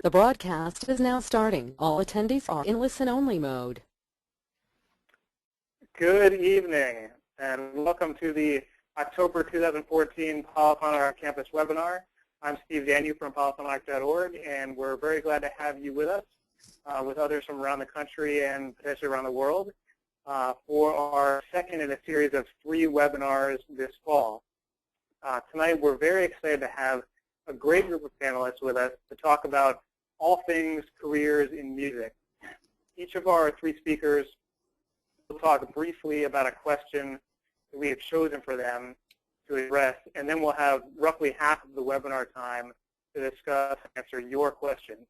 The broadcast is now starting. All attendees are in listen-only mode. Good evening, and welcome to the October 2014 Polyphonic Campus webinar. I'm Steve Daniel from polyphonic.org, and we're very glad to have you with us, with others from around the country and potentially around the world, for our second in a series of 3 webinars this fall. Tonight, we're very excited to have a great group of panelists with us to talk about all things careers in music. Each of our 3 speakers will talk briefly about a question that we have chosen for them to address, and then we'll have roughly half of the webinar time to discuss and answer your questions.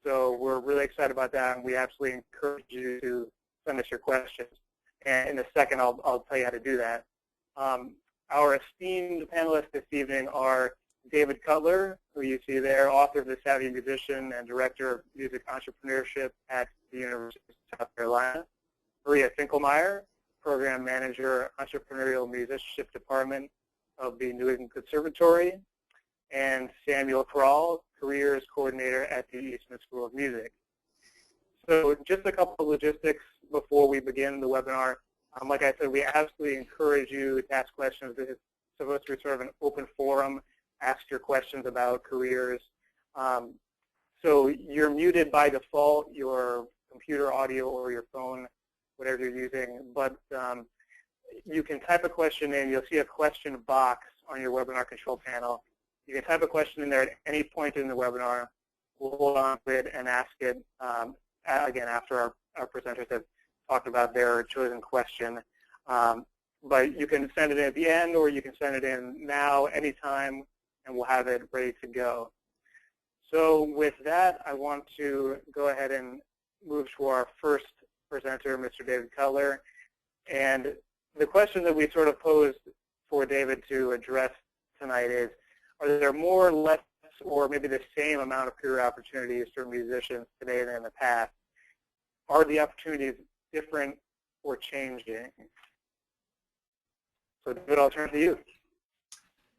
So we're really excited about that, and we absolutely encourage you to send us your questions. And in a second, I'll tell you how to do that. Our esteemed panelists this evening are David Cutler, who you see there, author of The Savvy Musician and Director of Music Entrepreneurship at the University of South Carolina. Maria Finkelmeier, Program Manager, Entrepreneurial Musicianship Department of the New England Conservatory. And Samuel Krall, Careers Coordinator at the Eastman School of Music. So just a couple of logistics before we begin the webinar. Like I said, we absolutely encourage you to ask questions. This is supposed to be sort of an open forum. Ask your questions about careers. So you're muted by default, your computer audio or your phone, whatever you're using. But you can type a question in. You'll see a question box on your webinar control panel. You can type a question in there at any point in the webinar. We'll hold on to it and ask it, again, after our presenters have talked about their chosen question. But you can send it in at the end, or you can send it in now, anytime, and we'll have it ready to go. So with that, I want to go ahead and move to our first presenter, Mr. David Cutler. And the question that we sort of posed for David to address tonight is, are there more, less, or maybe the same amount of career opportunities for musicians today than in the past? Are the opportunities different or changing? So David, I'll turn to you.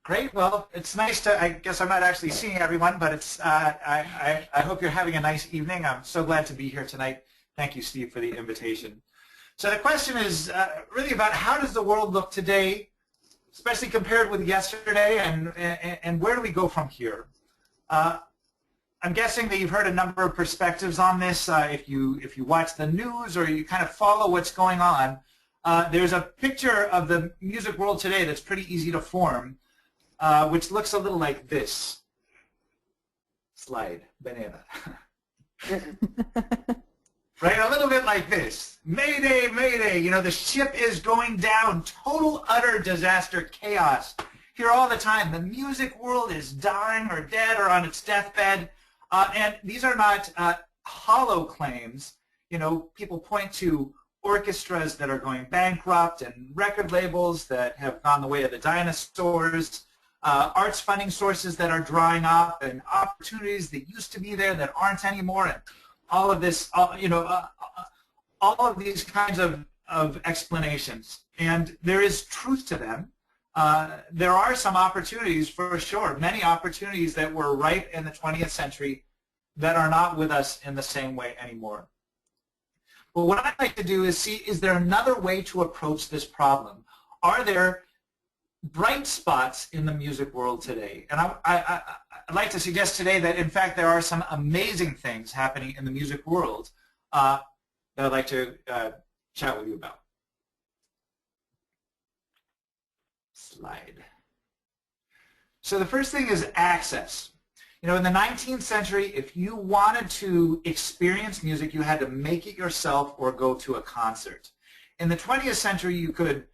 Great. Well, it's nice to, I guess I'm not actually seeing everyone, but it's, I hope you're having a nice evening. I'm so glad to be here tonight. Thank you, Steve, for the invitation. So the question is really about how does the world look today, especially compared with yesterday, and where do we go from here? I'm guessing that you've heard a number of perspectives on this. If you watch the news or you kind of follow what's going on, there's a picture of the music world today that's pretty easy to form, which looks a little like this. Slide, banana. Right, a little bit like this. Mayday, mayday, you know, the ship is going down. Total, utter disaster, chaos. Here all the time, the music world is dying or dead or on its deathbed. And these are not hollow claims. You know, people point to orchestras that are going bankrupt and record labels that have gone the way of the dinosaurs, arts funding sources that are drying up, and opportunities that used to be there that aren't anymore, and all of this, you know, all of these kinds of explanations. And there is truth to them. There are some opportunities for sure, many opportunities that were ripe in the 20th century that are not with us in the same way anymore. But what I'd like to do is see, is there another way to approach this problem? Are there bright spots in the music world today? And I'd like to suggest today that, in fact, there are some amazing things happening in the music world that I'd like to chat with you about. Slide. So the first thing is access. You know, in the 19th century, if you wanted to experience music, you had to make it yourself or go to a concert. In the 20th century, you could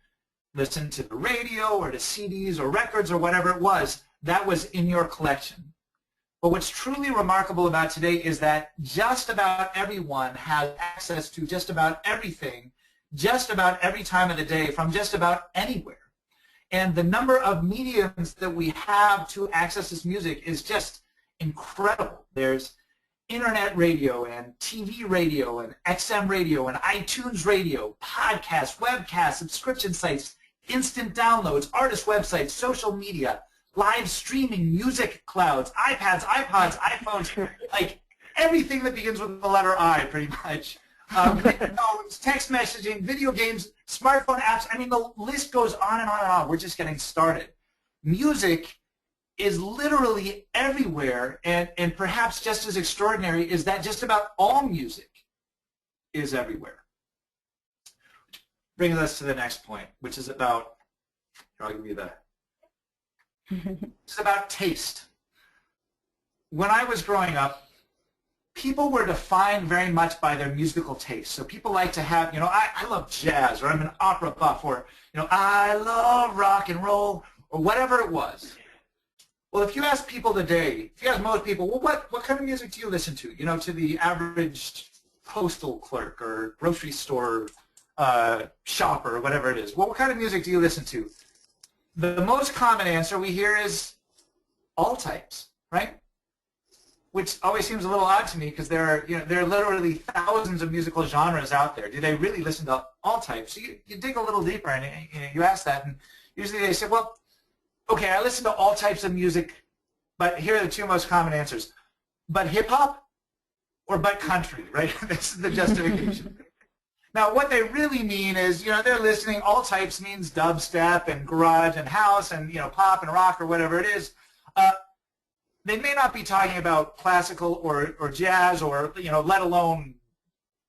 listen to the radio or to CDs or records or whatever it was that was in your collection. But what's truly remarkable about today is that just about everyone has access to just about everything, just about every time of the day, from just about anywhere. And the number of mediums that we have to access this music is just incredible. There's internet radio and TV radio and XM radio and iTunes radio, podcasts, webcasts, subscription sites, instant downloads, artist websites, social media, live streaming, music clouds, iPads, iPods, iPhones, like everything that begins with the letter I, pretty much. Phones, text messaging, video games, smartphone apps. I mean, the list goes on and on and on. We're just getting started. Music is literally everywhere, and perhaps just as extraordinary is that just about all music is everywhere. Which brings us to the next point, which is about, here, I'll give you the, it's about taste. When I was growing up, people were defined very much by their musical taste. So people like to have, you know, I love jazz, or I'm an opera buff, or, you know, I love rock and roll, or whatever it was. Well, if you ask people today, if you ask most people, well, what kind of music do you listen to? You know, to the average postal clerk or grocery store shopper or whatever it is. Well, what kind of music do you listen to? The most common answer we hear is all types, right? Which always seems a little odd to me because there are literally thousands of musical genres out there. Do they really listen to all types? So you dig a little deeper and you ask that, and usually they say, well, okay, I listen to all types of music, but here are the two most common answers. But hip-hop or but country, right? This is the justification. Now, what they really mean is, you know, they're listening, all types means dubstep and garage and house and, you know, pop and rock or whatever it is. They may not be talking about classical or jazz or, you know, let alone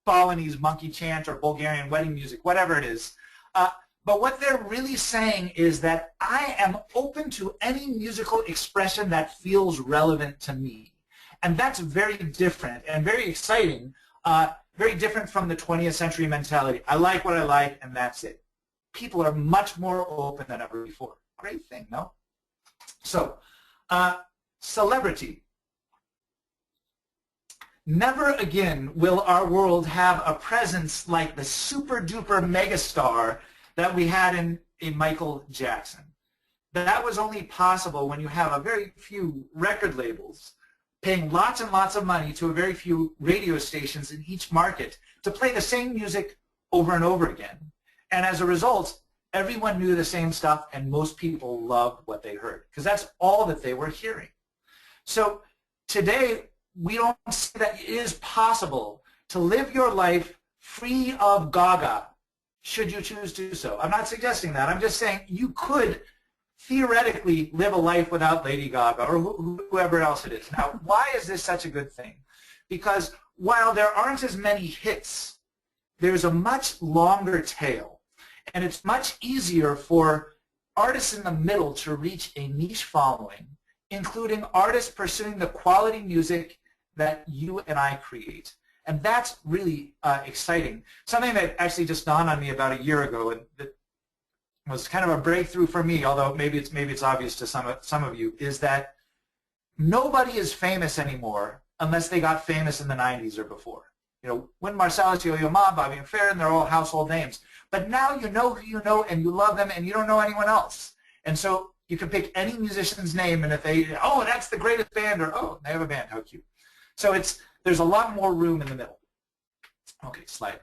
Balinese monkey chant or Bulgarian wedding music, whatever it is. But what they're really saying is that I am open to any musical expression that feels relevant to me. And that's very different and very exciting, very different from the 20th century mentality. I like what I like, and that's it. People are much more open than ever before. Great thing, no? So, celebrity. Never again will our world have a presence like the super-duper megastar that we had in Michael Jackson. That was only possible when you have a very few record labels paying lots and lots of money to a very few radio stations in each market to play the same music over and over again. And as a result, everyone knew the same stuff and most people loved what they heard because that's all that they were hearing. So today, we don't see that it is possible to live your life free of Gaga, should you choose to do so. I'm not suggesting that. I'm just saying you could theoretically live a life without Lady Gaga or whoever else it is. Now, why is this such a good thing? Because while there aren't as many hits, there's a much longer tail. And it's much easier for artists in the middle to reach a niche following, including artists pursuing the quality music that you and I create. And that's really exciting. Something that actually just dawned on me about a year ago, and that was kind of a breakthrough for me, although maybe it's obvious to some of you, is that nobody is famous anymore unless they got famous in the 90s or before. You know, Wynton Marsalis, Yo-Yo Ma, Bobby McFerrin, they're all household names. But now you know who you know and you love them and you don't know anyone else. And so you can pick any musician's name, and if they, oh, that's the greatest band, or oh, they have a band, how cute. So there's a lot more room in the middle. Okay, slide.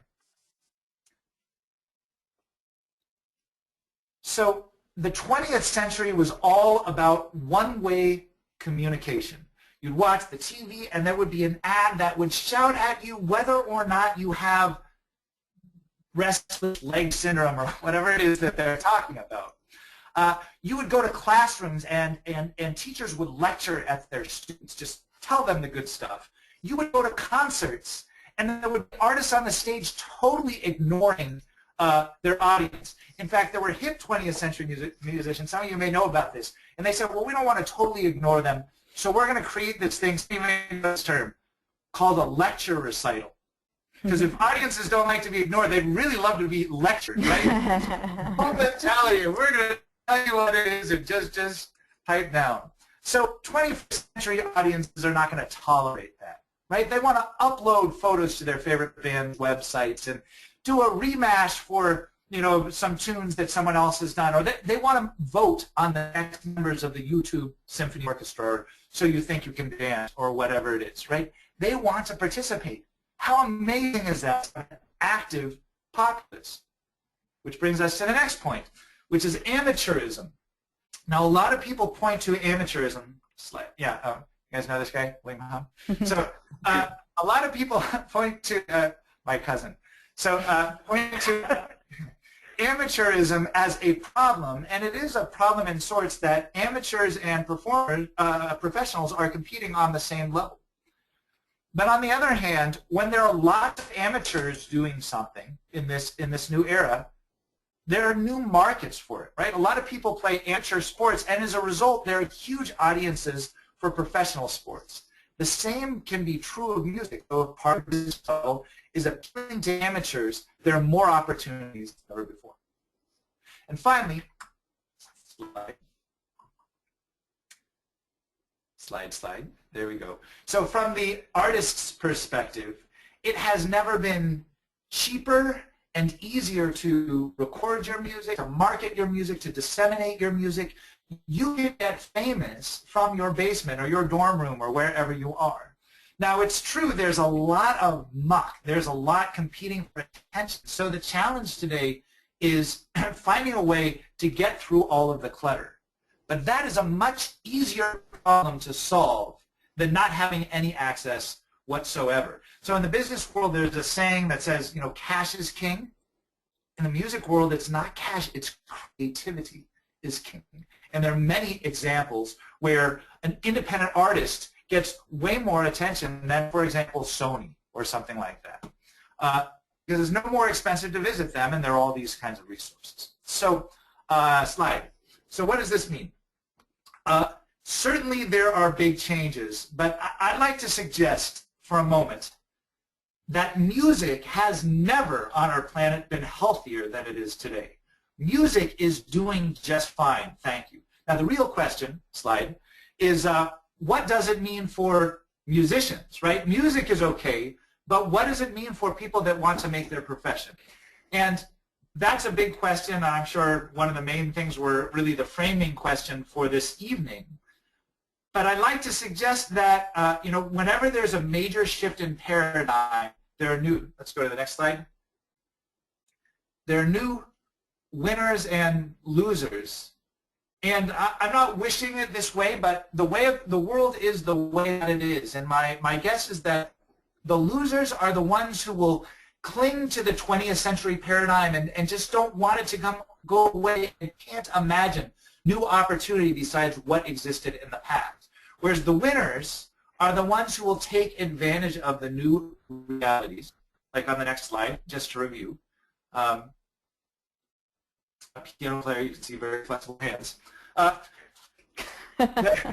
So the 20th century was all about one-way communication. You'd watch the TV, and there would be an ad that would shout at you whether or not you have restless leg syndrome or whatever it is that they're talking about. You would go to classrooms, and teachers would lecture at their students, just tell them the good stuff. You would go to concerts, and there would be artists on the stage totally ignoring their audience. In fact, there were hip 20th century musicians, some of you may know about this, and they said, well, we don't want to totally ignore them, so we're going to create this thing, this term, called a lecture recital. Because if audiences don't like to be ignored, they'd really love to be lectured, right? Full mentality, we're going to tell you what it is and just pipe down. So 21st century audiences are not going to tolerate that, right? They want to upload photos to their favorite band's websites and do a rematch for, you know, some tunes that someone else has done, or they want to vote on the next members of the YouTube Symphony Orchestra, or So You Think You Can Dance, or whatever it is, right? They want to participate. How amazing is that? An active populace. Which brings us to the next point, which is amateurism. Now, a lot of people point to amateurism. You guys know this guy, Wing Hum? So a lot of people point to my cousin. So point to amateurism as a problem, and it is a problem in sorts that amateurs and performers, professionals are competing on the same level. But on the other hand, when there are lots of amateurs doing something in this new era, there are new markets for it, right? A lot of people play amateur sports, and as a result, there are huge audiences for professional sports. The same can be true of music. Though part of this model is appealing to amateurs, there are more opportunities than ever before. And finally, slide. There we go. So from the artist's perspective, it has never been cheaper and easier to record your music, to market your music, to disseminate your music. You can get famous from your basement or your dorm room or wherever you are. Now, it's true there's a lot of muck. There's a lot competing for attention. So the challenge today is finding a way to get through all of the clutter. But that is a much easier problem to solve than not having any access whatsoever. So in the business world, there's a saying that says, you know, cash is king. In the music world, it's not cash, it's creativity is king. And there are many examples where an independent artist gets way more attention than, for example, Sony or something like that. Because it's no more expensive to visit them, and there are all these kinds of resources. So, slide. So what does this mean? Certainly there are big changes, but I'd like to suggest for a moment that music has never on our planet been healthier than it is today. Music is doing just fine, thank you. Now the real question, slide, is what does it mean for musicians, right? Music is okay, but what does it mean for people that want to make their profession? And that's a big question, and I'm sure one of the main things were really the framing question for this evening. But I'd like to suggest that you know, whenever there's a major shift in paradigm, there are new, let's go to the next slide. There are new winners and losers. And I'm not wishing it this way, but the world is the way that it is. And my guess is that the losers are the ones who will cling to the 20th century paradigm and just don't want it to go away and can't imagine new opportunity besides what existed in the past. Whereas the winners are the ones who will take advantage of the new realities, like on the next slide, just to review. A piano player, you can see very flexible hands. The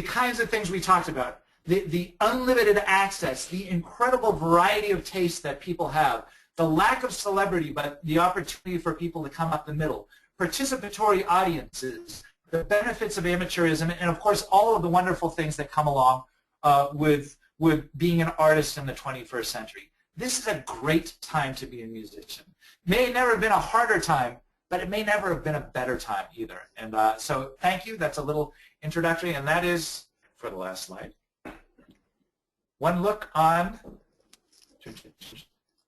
kinds of things we talked about, the unlimited access, the incredible variety of tastes that people have, the lack of celebrity, but the opportunity for people to come up the middle, participatory audiences, the benefits of amateurism, and of course all of the wonderful things that come along with being an artist in the 21st century. This is a great time to be a musician. May never have been a harder time, but it may never have been a better time either. And so thank you. That's a little introductory, and that is, for the last slide, one look on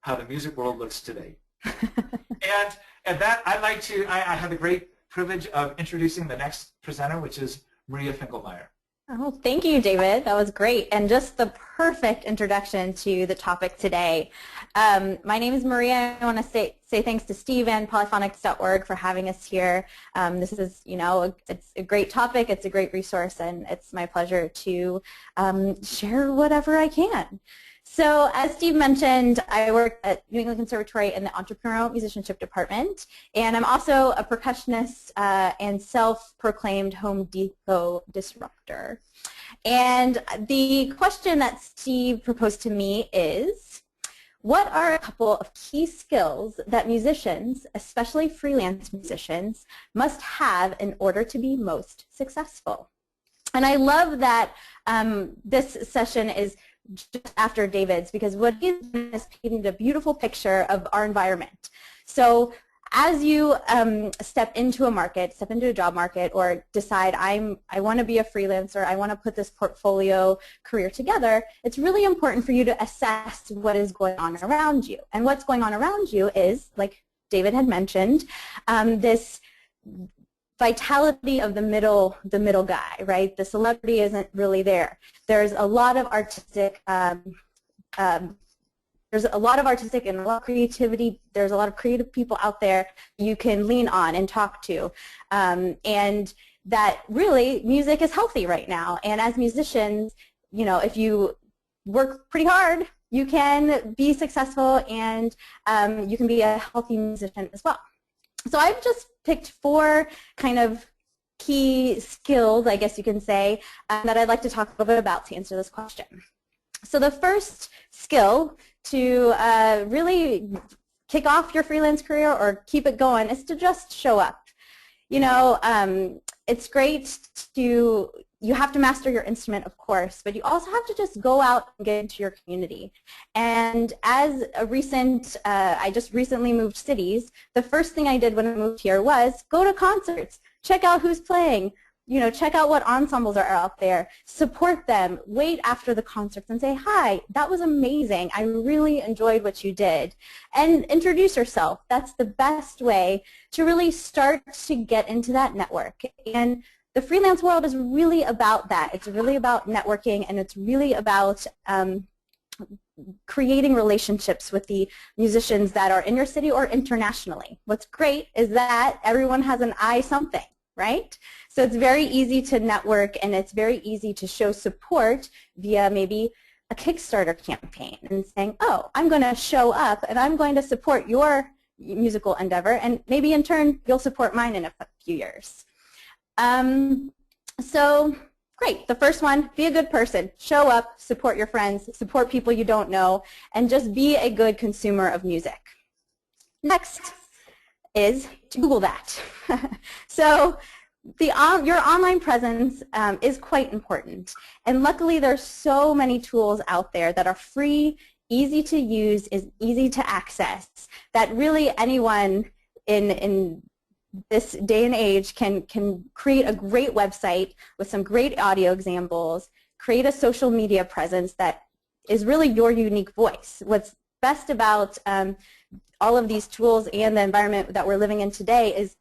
how the music world looks today. and that I have the great privilege of introducing the next presenter, which is Maria Finkelmeier. Oh, thank you, David. That was great, and just the perfect introduction to the topic today. My name is Maria. I want to say thanks to Steve and polyphonics.org for having us here. This is, you know, it's a great topic. It's a great resource, and it's my pleasure to share whatever I can. So as Steve mentioned, I work at New England Conservatory in the Entrepreneurial Musicianship department, and I'm also a percussionist and self-proclaimed Home Depot disruptor. And the question that Steve proposed to me is, what are a couple of key skills that musicians, especially freelance musicians, must have in order to be most successful? And I love that this session is just after David's, because what he's done is painted a beautiful picture of our environment. So as you step into a market, step into a job market, or decide I want to be a freelancer, I want to put this portfolio career together, it's really important for you to assess what is going on around you. And what's going on around you is, like David had mentioned, this vitality of the middle guy, right? The celebrity isn't really there. There's a lot of artistic there's a lot of artistic and a lot of creativity. There's a lot of creative people out there you can lean on and talk to. And that really, music is healthy right now. And as musicians, you know, if you work pretty hard, you can be successful and you can be a healthy musician as well. So I've just picked 4 kind of key skills, I guess you can say, that I'd like to talk a little bit about to answer this question. So the first skill to really kick off your freelance career or keep it going is to just show up. You know, it's great to, you have to master your instrument, of course, but you also have to just go out and get into your community. And as a recent, I just recently moved cities, the first thing I did when I moved here was go to concerts, check out who's playing, you know, check out what ensembles are out there, support them, wait after the concerts and say, hi, that was amazing, I really enjoyed what you did. And introduce yourself. That's the best way to really start to get into that network. And the freelance world is really about that. It's really about networking, and it's really about creating relationships with the musicians that are in your city or internationally. What's great is that everyone has an eye something, right? So it's very easy to network, and it's very easy to show support via maybe a Kickstarter campaign and saying, oh, I'm going to show up and I'm going to support your musical endeavor, and maybe in turn you'll support mine in a few years. So great, the first one, be a good person, show up, support your friends, support people you don't know, and just be a good consumer of music. Next is to Google that. So your online presence is quite important, and luckily there's so many tools out there that are free, easy to use, is easy to access, that really anyone in this day and age can create a great website with some great audio examples, create a social media presence that is really your unique voice. What's best about all of these tools and the environment that we're living in today is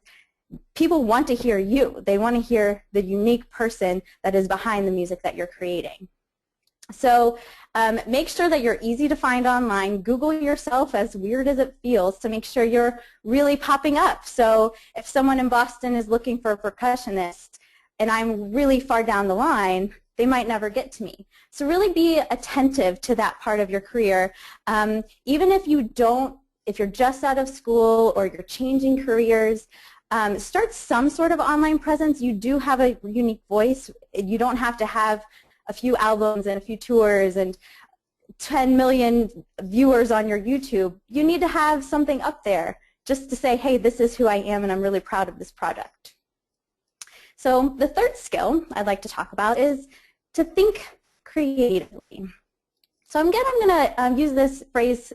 people want to hear you. They want to hear the unique person that is behind the music that you're creating. So make sure that you're easy to find online. Google yourself, as weird as it feels, to make sure you're really popping up. So if someone in Boston is looking for a percussionist and I'm really far down the line, they might never get to me. So really be attentive to that part of your career. Even if you're just out of school or you're changing careers, start some sort of online presence. You do have a unique voice. You don't have to have a few albums and a few tours and 10 million viewers on your YouTube. You need to have something up there just to say, hey, this is who I am and I'm really proud of this product. So the third skill I'd like to talk about is to think creatively. So I'm going to use this phrase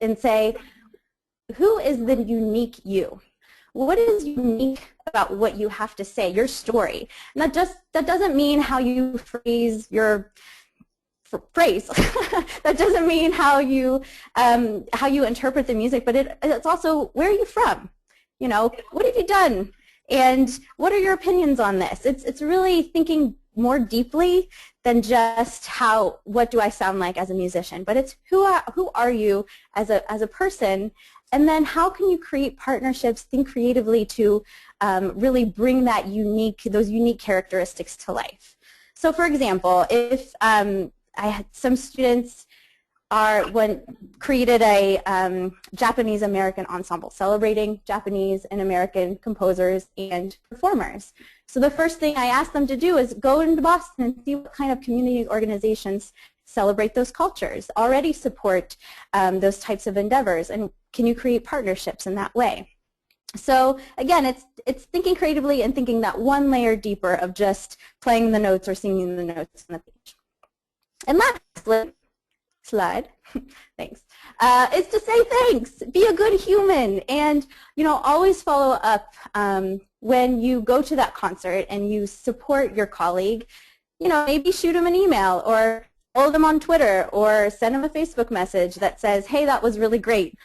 and say, who is the unique you? What is unique about what you have to say, your story? And that doesn't mean how you phrase your phrase. That doesn't mean how you interpret the music, but it's also, where are you from? You know, what have you done? And what are your opinions on this? It's really thinking more deeply than just what do I sound like as a musician, but it's who are you as a person, and then how can you create partnerships, think creatively to really bring those unique characteristics to life. So for example, if I had some students created a Japanese-American ensemble celebrating Japanese and American composers and performers. So the first thing I asked them to do is go into Boston and see what kind of community organizations celebrate those cultures, already support those types of endeavors, and can you create partnerships in that way? So again, it's thinking creatively and thinking that one layer deeper of just playing the notes or singing the notes on the page. And lastly, slide, thanks, is to say thanks. Be a good human, and always follow up when you go to that concert and you support your colleague. Maybe shoot them an email or follow them on Twitter or send them a Facebook message that says, hey, that was really great.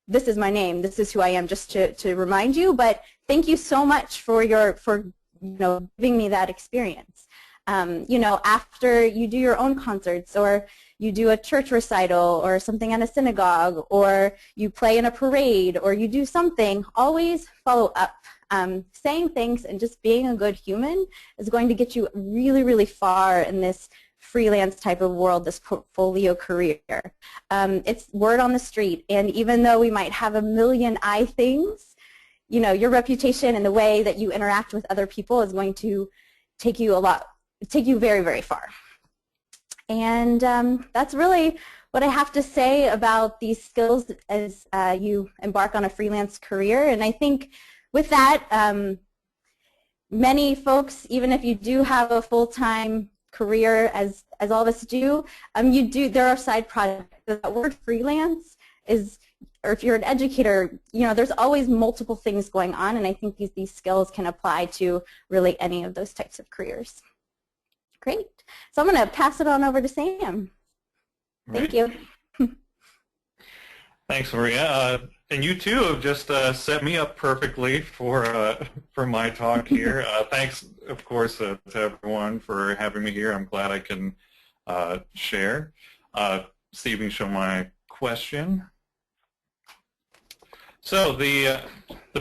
this is my name, this is who I am, just to remind you. But thank you so much for giving me that experience. After you do your own concerts, or you do a church recital or something at a synagogue, or you play in a parade, or you do something, always follow up. Saying thanks and just being a good human is going to get you really, really far in this freelance type of world, this portfolio career. It's word on the street, and even though we might have a million I things, your reputation and the way that you interact with other people is going to take you very, very far. And that's really what I have to say about these skills as you embark on a freelance career. And I think with that, many folks, even if you do have a full-time career, as all of us do, there are side projects. That word freelance is, or if you're an educator, there's always multiple things going on, and I think these skills can apply to really any of those types of careers. Great. So I'm going to pass it on over to Sam. Thank you. Thanks, Maria. And you too have just set me up perfectly for my talk here. Thanks, of course, to everyone for having me here. I'm glad I can share. Steve, you can show my question. So the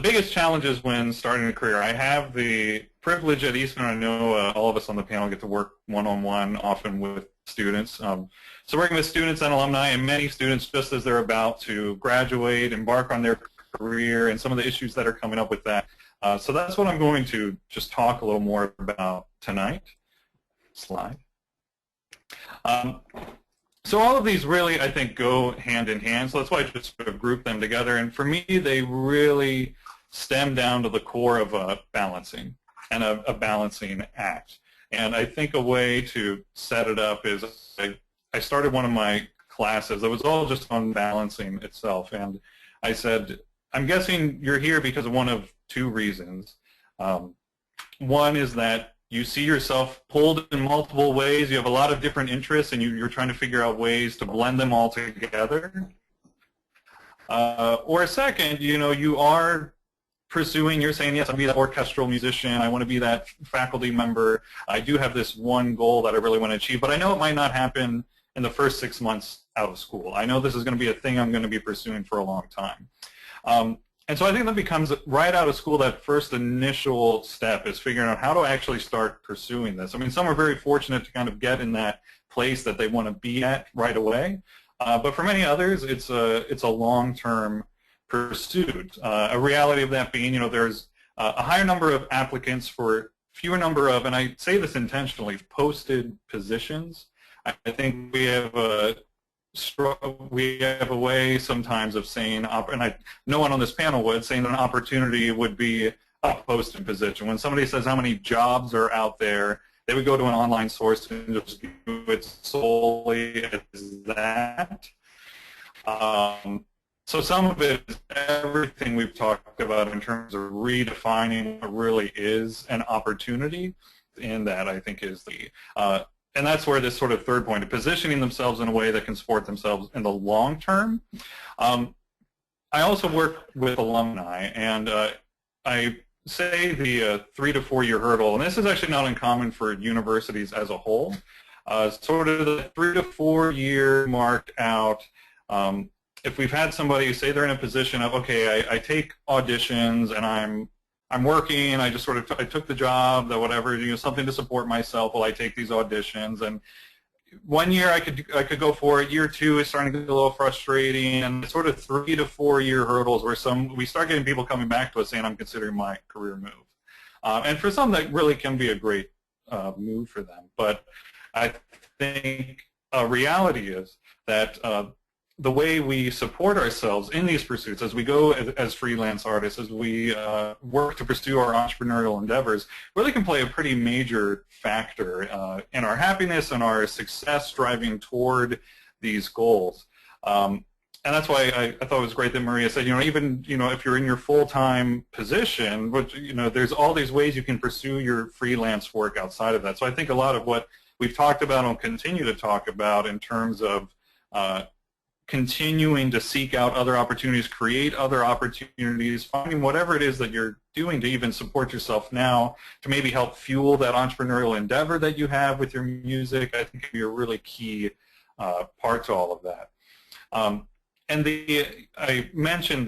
biggest challenges when starting a career, I have the privilege at Eastman. I know all of us on the panel get to work one-on-one often with students. So working with students and alumni, and many students just as they're about to graduate, embark on their career, and some of the issues that are coming up with that. So that's what I'm going to just talk a little more about tonight. Slide. So all of these really, I think, go hand in hand. So that's why I just sort of group them together. And for me, they really stem down to the core of balancing and a balancing act. And I think a way to set it up is I started one of my classes that was all just on balancing itself. And I said, I'm guessing you're here because of one of two reasons. One is that you see yourself pulled in multiple ways. You have a lot of different interests, and you're trying to figure out ways to blend them all together. Or second, you are pursuing, you're saying, yes, I want to be that orchestral musician, I want to be that faculty member, I do have this one goal that I really want to achieve, but I know it might not happen in the first 6 months out of school. I know this is going to be a thing I'm going to be pursuing for a long time. And so I think that becomes, right out of school, that first initial step is figuring out how to actually start pursuing this. I mean, some are very fortunate to kind of get in that place that they want to be at right away, but for many others, it's a long-term pursuit. A reality of that being, there's a higher number of applicants for fewer number of, and I say this intentionally, posted positions. I think we have a way sometimes of saying, and no one on this panel would, saying an opportunity would be a posted position. When somebody says how many jobs are out there, they would go to an online source and just do it solely as that. So some of it is everything we've talked about in terms of redefining what really is an opportunity, and that I think is the, and that's where this sort of third point of positioning themselves in a way that can support themselves in the long term. I also work with alumni, and I say the 3 to 4 year hurdle, and this is actually not uncommon for universities as a whole. Sort of the 3 to 4 year marked out. If we've had somebody say they're in a position of, okay, I take auditions and I'm working, I just sort of I took the job, that whatever, something to support myself while I take these auditions, and 1 year I could go for it. Year 2 is starting to get a little frustrating, and sort of 3 to 4 year hurdles where we start getting people coming back to us saying, I'm considering my career move. And for some, that really can be a great move for them. But I think a reality is that the way we support ourselves in these pursuits as we go as freelance artists, as we work to pursue our entrepreneurial endeavors, really can play a pretty major factor in our happiness and our success driving toward these goals. And that's why I thought it was great that Maria said, even if you're in your full-time position, but there's all these ways you can pursue your freelance work outside of that. So I think a lot of what we've talked about and will continue to talk about in terms of continuing to seek out other opportunities, create other opportunities, finding whatever it is that you're doing to even support yourself now, to maybe help fuel that entrepreneurial endeavor that you have with your music, I think can be a really key part to all of that. And I mentioned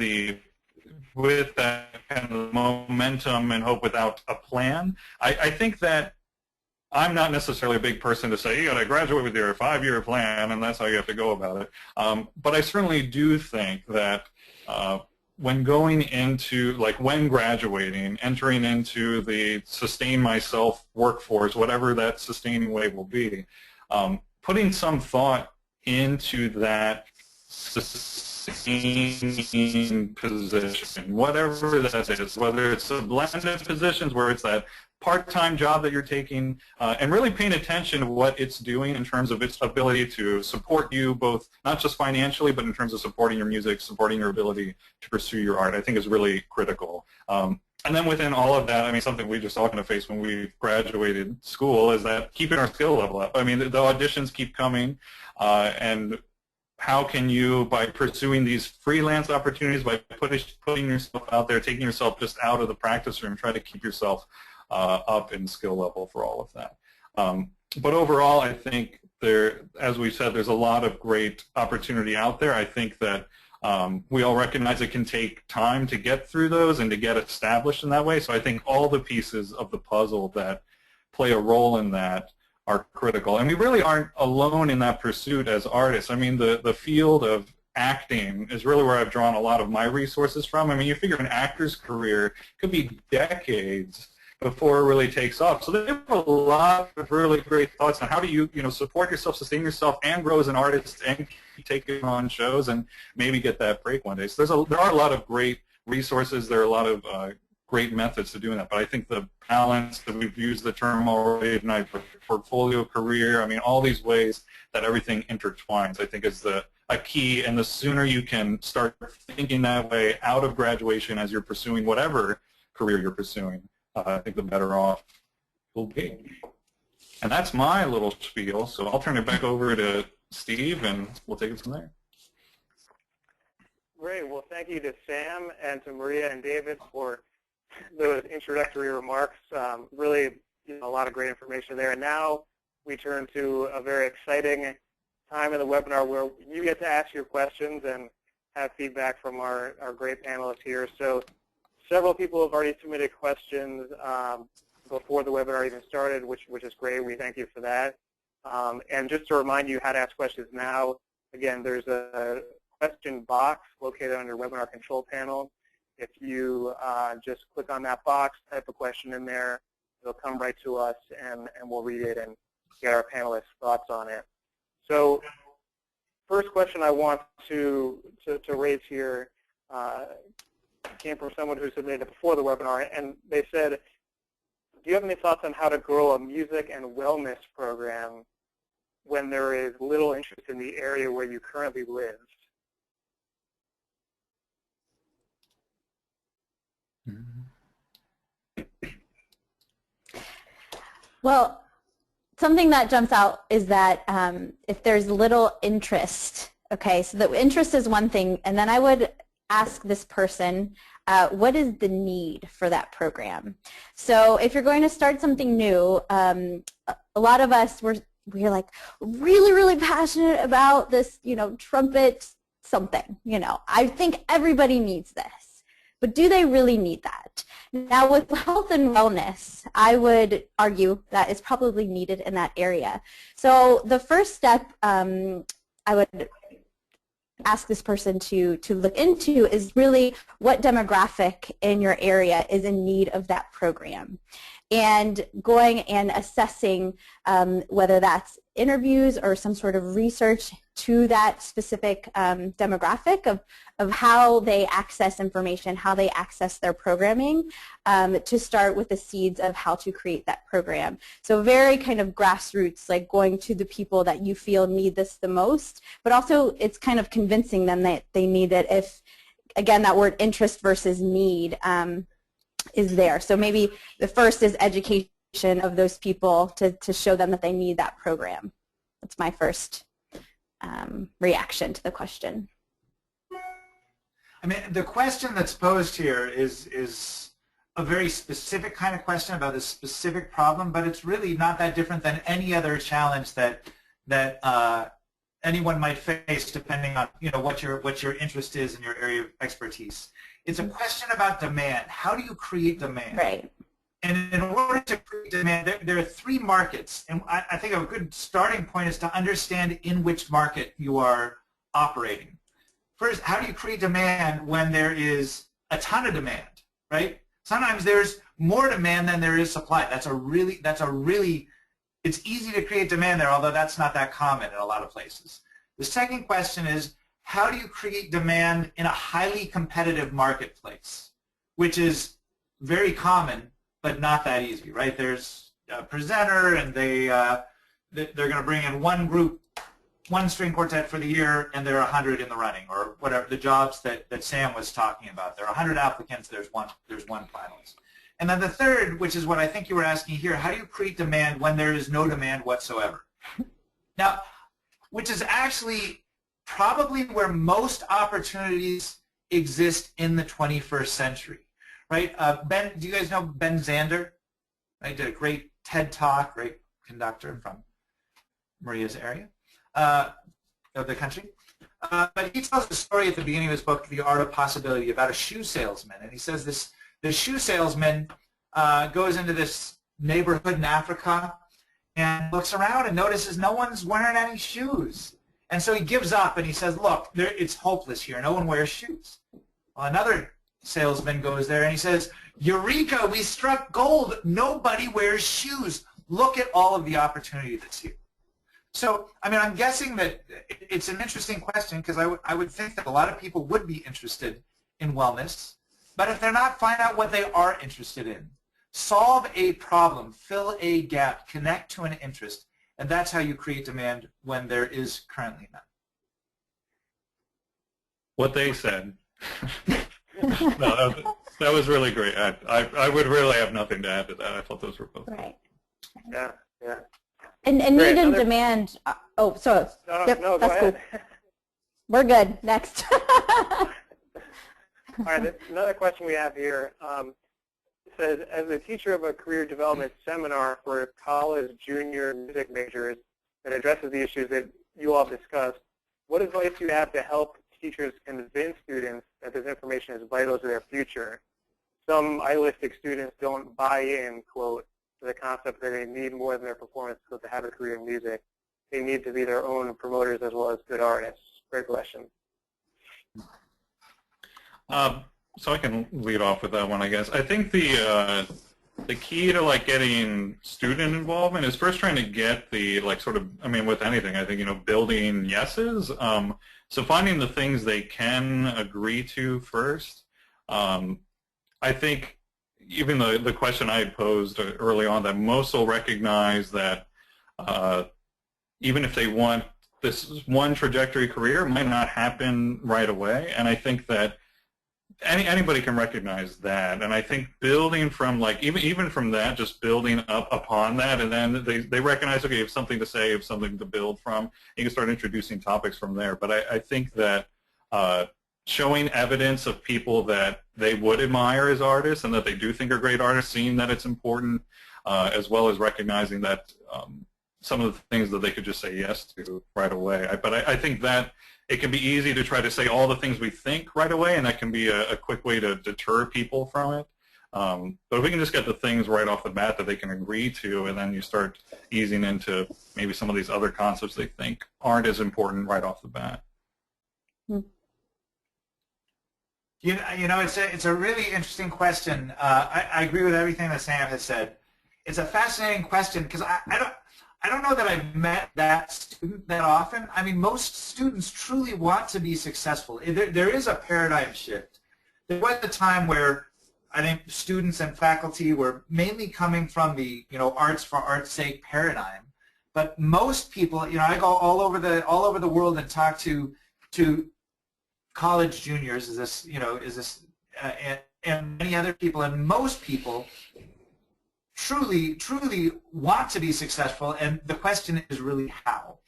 with that kind of momentum and hope without a plan, I think that I'm not necessarily a big person to say, you got to graduate with your 5-year plan and that's how you have to go about it. But I certainly do think that when going into, like when graduating, entering into the sustain myself workforce, whatever that sustaining way will be, putting some thought into that sustaining position, whatever that is, whether it's a blended positions where it's that part-time job that you're taking, and really paying attention to what it's doing in terms of its ability to support you both, not just financially, but in terms of supporting your music, supporting your ability to pursue your art, I think is really critical. And then within all of that, I mean, something we just all kind of face when we graduated school is that keeping our skill level up. I mean, the auditions keep coming, and how can you, by pursuing these freelance opportunities, by putting yourself out there, taking yourself just out of the practice room, try to keep yourself up in skill level for all of that. But overall, I think as we said, there's a lot of great opportunity out there. I think that we all recognize it can take time to get through those and to get established in that way. So I think all the pieces of the puzzle that play a role in that are critical. And we really aren't alone in that pursuit as artists. I mean, the field of acting is really where I've drawn a lot of my resources from. I mean, you figure an actor's career could be decades before it really takes off. So they have a lot of really great thoughts on how do you, support yourself, sustain yourself, and grow as an artist, and keep taking on shows, and maybe get that break one day. So there are a lot of great resources. There are a lot of great methods to doing that. But I think the balance that we've used the term already tonight, portfolio career, I mean, all these ways that everything intertwines, I think is a key. And the sooner you can start thinking that way out of graduation as you're pursuing whatever career you're pursuing, I think the better off we'll be. And that's my little spiel, so I'll turn it back over to Steve, and we'll take it from there. Great. Well, thank you to Sam and to Maria and David for those introductory remarks. Really, a lot of great information there. And now we turn to a very exciting time in the webinar where you get to ask your questions and have feedback from our great panelists here. So several people have already submitted questions before the webinar even started, which is great. We thank you for that. And just to remind you how to ask questions now, again, there's a question box located on your webinar control panel. If you just click on that box, type a question in there, it'll come right to us, and we'll read it and get our panelists' thoughts on it. So first question I want to raise here came from someone who submitted it before the webinar, and they said, do you have any thoughts on how to grow a music and wellness program when there is little interest in the area where you currently live? Well, something that jumps out is that if there's little interest, okay, so the interest is one thing, and then I would ask this person, what is the need for that program? So if you're going to start something new, a lot of us, we're like really, really passionate about this, trumpet something, I think everybody needs this. But do they really need that? Now, with health and wellness, I would argue that it's probably needed in that area. So the first step I would ask this person to look into is really what demographic in your area is in need of that program, and going and assessing whether that's interviews or some sort of research to that specific demographic of how they access information, how they access their programming, to start with the seeds of how to create that program. So very kind of grassroots, like going to the people that you feel need this the most, but also it's kind of convincing them that they need it if, again, that word interest versus need is there. So maybe the first is education of those people to show them that they need that program. That's my first reaction to the question. I mean, the question that's posed here is a very specific kind of question about a specific problem, but it's really not that different than any other challenge that anyone might face, depending on what your interest is in your area of expertise. It's a question about demand. How do you create demand? Right. And in order to create demand, there are three markets, and I think a good starting point is to understand in which market you are operating. First, how do you create demand when there is a ton of demand, right? Sometimes there's more demand than there is supply. It's easy to create demand there, although that's not that common in a lot of places. The second question is, how do you create demand in a highly competitive marketplace, which is very common, but not that easy, right? There's a presenter, and they're going to bring in one group, one string quartet for the year, and there are 100 in the running, or whatever the jobs that Sam was talking about. There are 100 applicants. There's one finalist. And then the third, which is what I think you were asking here, how do you create demand when there is no demand whatsoever? Now, which is actually probably where most opportunities exist in the 21st century, right? Ben, do you guys know Ben Zander? He did a great TED Talk, great conductor from Maria's area of the country. But he tells a story at the beginning of his book, The Art of Possibility, about a shoe salesman. And he says the shoe salesman goes into this neighborhood in Africa and looks around and notices no one's wearing any shoes. And so he gives up and he says, look, it's hopeless here. No one wears shoes. Well, another salesman goes there and he says, Eureka, we struck gold. Nobody wears shoes. Look at all of the opportunity that's here. So, I mean, I'm guessing that it's an interesting question, because I would think that a lot of people would be interested in wellness. But if they're not, find out what they are interested in. Solve a problem, fill a gap, connect to an interest, and that's how you create demand when there is currently none. What they said. No, that was really great. I would really have nothing to add to that. I thought those were both. Right. Yeah. And need and demand. So. Yep, no, that's go ahead. cool. We're good. Next. All right, another question we have here says, as a teacher of a career development seminar for college junior music majors that addresses the issues that you all discussed, what advice do you have to help teachers convince students that this information is vital to their future? Some idealistic students don't buy in, quote, to the concept that they need more than their performance skills to have a career in music. They need to be their own promoters as well as good artists. Great question. So I can lead off with that one, I guess. I think the key to getting student involvement is first trying to get the with anything, I think building yeses. So finding the things they can agree to first. I think even the question I had posed early on, that most will recognize that even if they want this one trajectory career, it might not happen right away. And I think that anybody can recognize that, and I think building from even from that, just building up upon that, and then they recognize, okay, you have something to say, you have something to build from, you can start introducing topics from there. But I think that showing evidence of people that they would admire as artists and that they do think are great artists, seeing that it's important, as well as recognizing that some of the things that they could just say yes to right away. But I think that it can be easy to try to say all the things we think right away, and that can be a quick way to deter people from it. But if we can just get the things right off the bat that they can agree to, and then you start easing into maybe some of these other concepts they think aren't as important right off the bat. It's a really interesting question. I agree with everything that Sam has said. It's a fascinating question, because I don't know that I've met that student that often. I mean, most students truly want to be successful. There is a paradigm shift. There was a time where I think students and faculty were mainly coming from the arts for art's sake paradigm. But most people, I go all over the world and talk to college juniors, and many other people, and most people truly want to be successful, and the question is really how.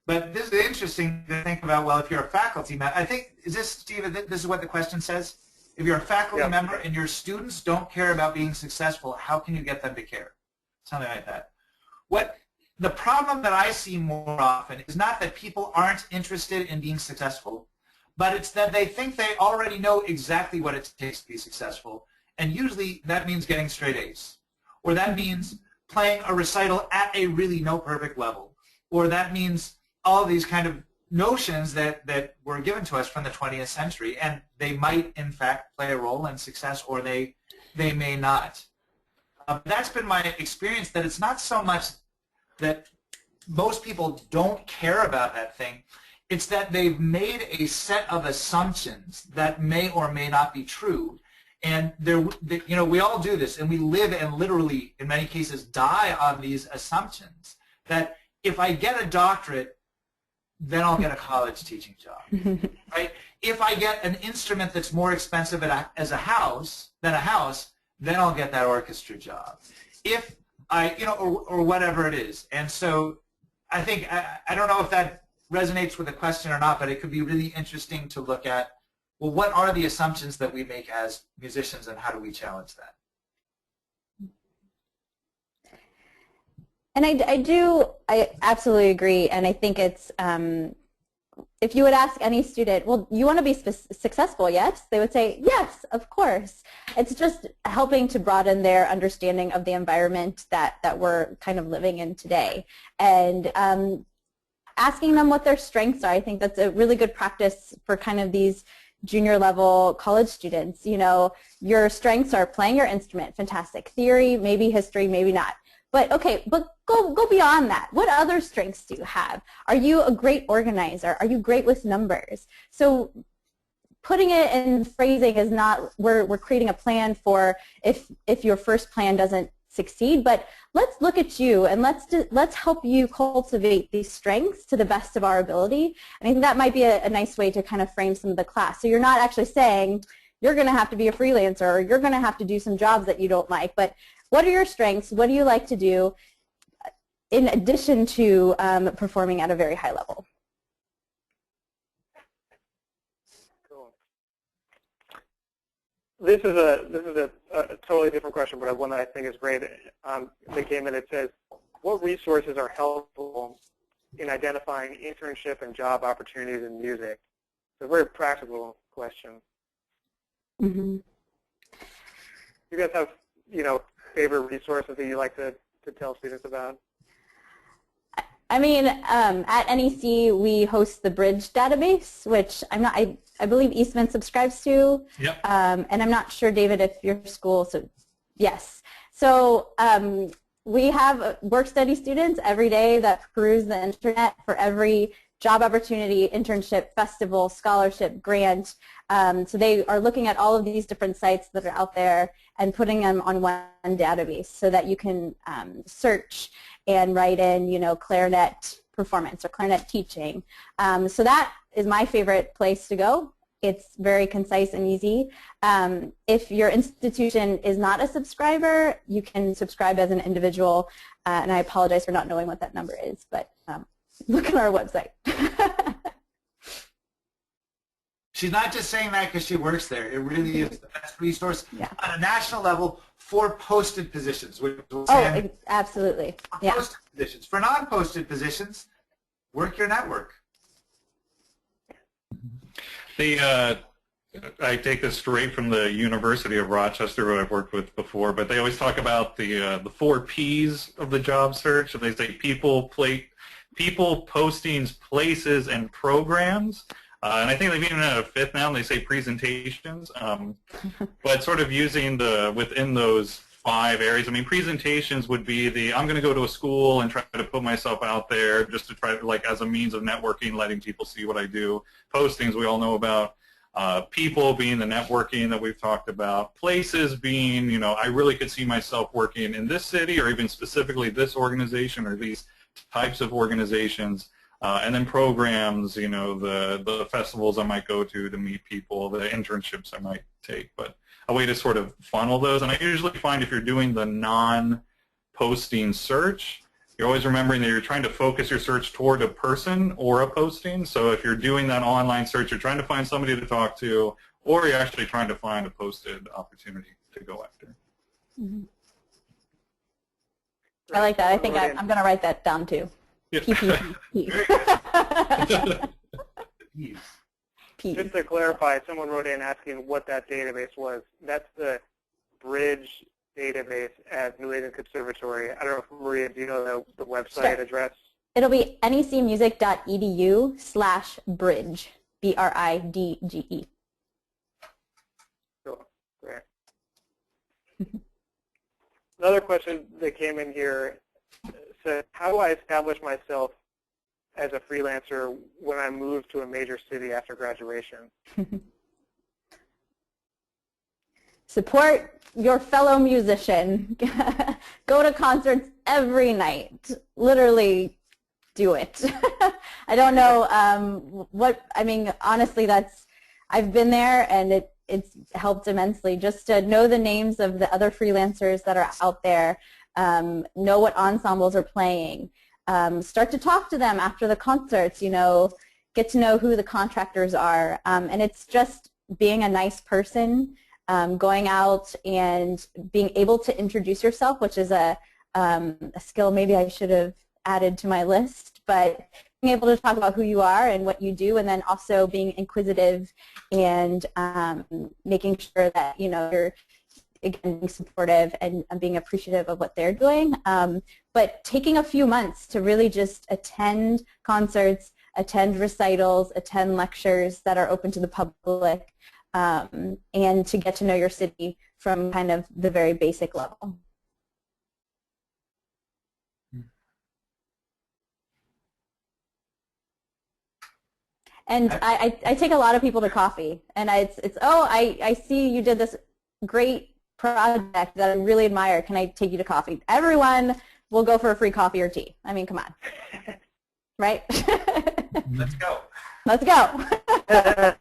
But this is interesting to think about, well, if you're a faculty member, I think, is this, Steve, this is what the question says? If you're a faculty member and your students don't care about being successful, how can you get them to care? Something like that. The problem that I see more often is not that people aren't interested in being successful, but it's that they think they already know exactly what it takes to be successful. And usually that means getting straight A's. Or that means playing a recital at a really no perfect level. Or that means all these kind of notions that were given to us from the 20th century, and they might in fact play a role in success, or they may not. That's been my experience, that it's not so much that most people don't care about that thing, it's that they've made a set of assumptions that may or may not be true. And we all do this, and we live and literally, in many cases, die on these assumptions that if I get a doctorate, then I'll get a college teaching job, right? If I get an instrument that's more expensive as a house, then I'll get that orchestra job. If I, or whatever it is. And so I think, I don't know if that resonates with the question or not, but it could be really interesting to look at, well, what are the assumptions that we make as musicians, and how do we challenge that? And I absolutely agree, and I think it's, if you would ask any student, well, you want to be successful, yes? They would say, yes, of course. It's just helping to broaden their understanding of the environment that we're kind of living in today. And asking them what their strengths are, I think that's a really good practice for kind of these junior level college students. Your strengths are playing your instrument, fantastic. Theory, maybe history, maybe not. But go beyond that. What other strengths do you have? Are you a great organizer? Are you great with numbers? So putting it in phrasing is not, we're creating a plan for if your first plan doesn't succeed, but let's look at you and let's help you cultivate these strengths to the best of our ability. And I think that might be a nice way to kind of frame some of the class. So you're not actually saying you're going to have to be a freelancer, or you're going to have to do some jobs that you don't like, but what are your strengths? What do you like to do in addition to performing at a very high level? Cool. This is a totally different question, but one that I think is great. That came in. It says, what resources are helpful in identifying internship and job opportunities in music? It's a very practical question. Mm-hmm. You guys have, favorite resources that you like to tell students about? I mean, at NEC we host the Bridge database, which I believe Eastman subscribes to. Yep. And I'm not sure, David, if your school, so yes. So we have work-study students every day that peruse the internet for every job opportunity, internship, festival, scholarship, grant. So they are looking at all of these different sites that are out there and putting them on one database so that you can search and write in, clarinet performance or clarinet teaching. So that is my favorite place to go. It's very concise and easy. If your institution is not a subscriber, you can subscribe as an individual, and I apologize for not knowing what that number is, but look at our website. She's not just saying that because she works there. It really is the best resource on a national level for posted positions. Absolutely. Yeah. Posted positions. For non-posted positions, work your network. I take this straight from the University of Rochester, who I've worked with before, but they always talk about the 4 Ps of the job search, and they say people, postings, places, and programs. And I think they've even had a 5th now, and they say presentations. But sort of using within those 5 areas, I mean, presentations would be I'm going to go to a school and try to put myself out there just to try to, as a means of networking, letting people see what I do. Postings we all know about. People being the networking that we've talked about. Places being, I really could see myself working in this city, or even specifically this organization or these types of organizations. And then programs, the festivals I might go to meet people, the internships I might take, but a way to sort of funnel those. And I usually find if you're doing the non-posting search, you're always remembering that you're trying to focus your search toward a person or a posting. So if you're doing that online search, you're trying to find somebody to talk to, or you're actually trying to find a posted opportunity to go after. Mm-hmm. I like that. I think I'm going to write that down too. Yeah. P. Just to clarify, someone wrote in asking what that database was. That's the Bridge database at New England Conservatory. I don't know if Maria, do you know the website address? It'll be necmusic.edu/bridge, BRIDGE. Cool. Great. Another question that came in here said, how do I establish myself as a freelancer when I move to a major city after graduation? Support your fellow musician. Go to concerts every night. Literally do it. I don't know honestly, I've been there, and it's helped immensely just to know the names of the other freelancers that are out there, know what ensembles are playing, start to talk to them after the concerts, get to know who the contractors are, and it's just being a nice person, going out and being able to introduce yourself, which is a skill maybe I should have added to my list, but being able to talk about who you are and what you do, and then also being inquisitive and making sure that you're, again, being supportive and being appreciative of what they're doing. But taking a few months to really just attend concerts, attend recitals, attend lectures that are open to the public, and to get to know your city from kind of the very basic level. And I take a lot of people to coffee, and I see you did this great project that I really admire. Can I take you to coffee? Everyone will go for a free coffee or tea. I mean, come on. Right? Let's go. Let's go. Let's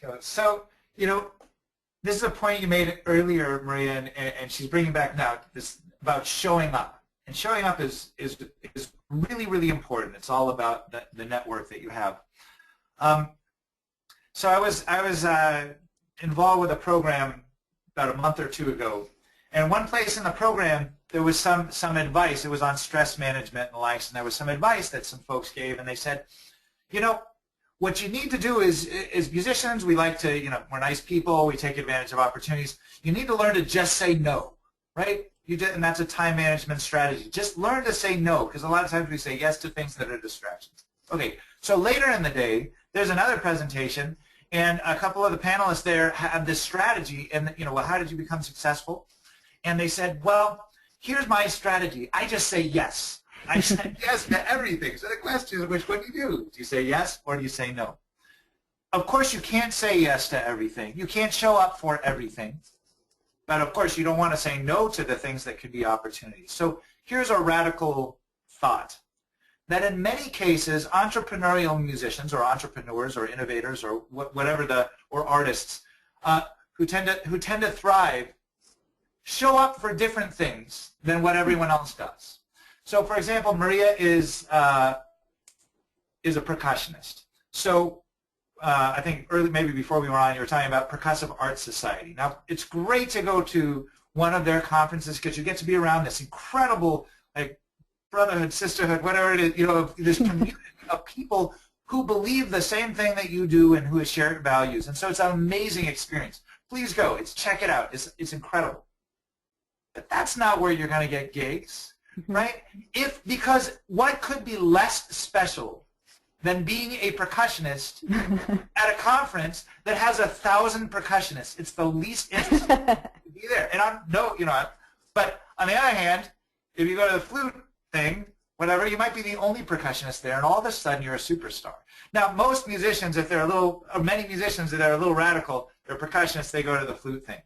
go. So, this is a point you made earlier, Maria, and she's bringing back now this about showing up. And showing up is really, really important. It's all about the network that you have. So I was involved with a program about a month or two ago, and one place in the program there was some advice. It was on stress management and the likes, and there was some advice that some folks gave, and they said, what you need to do is musicians, we like to, we're nice people, we take advantage of opportunities. You need to learn to just say no, right? And that's a time management strategy. Just learn to say no, because a lot of times we say yes to things that are distractions. Okay, so later in the day, there's another presentation, and a couple of the panelists there have this strategy, and well, how did you become successful? And they said, well, here's my strategy. I just say yes. I said yes to everything. So the question is, which one do you do? Do you say yes or do you say no? Of course, you can't say yes to everything. You can't show up for everything. But of course, you don't want to say no to the things that could be opportunities. So here's a radical thought, that in many cases, entrepreneurial musicians or entrepreneurs or innovators or whatever or artists who tend to thrive show up for different things than what everyone else does. So, for example, Maria is a percussionist. So I think maybe before we were on, you were talking about Percussive Art Society. Now, it's great to go to one of their conferences because you get to be around this incredible, brotherhood, sisterhood, whatever it is, this community of people who believe the same thing that you do and who have shared values. And so it's an amazing experience. Please go. Check it out. It's incredible. But that's not where you're going to get gigs, right? Because what could be less special than being a percussionist at a conference that has 1,000 percussionists? It's the least interesting to be there. And but on the other hand, if you go to the flute thing, whatever, you might be the only percussionist there, and all of a sudden you're a superstar. Now, most musicians, if they're many musicians that are a little radical, they're percussionists, they go to the flute thing.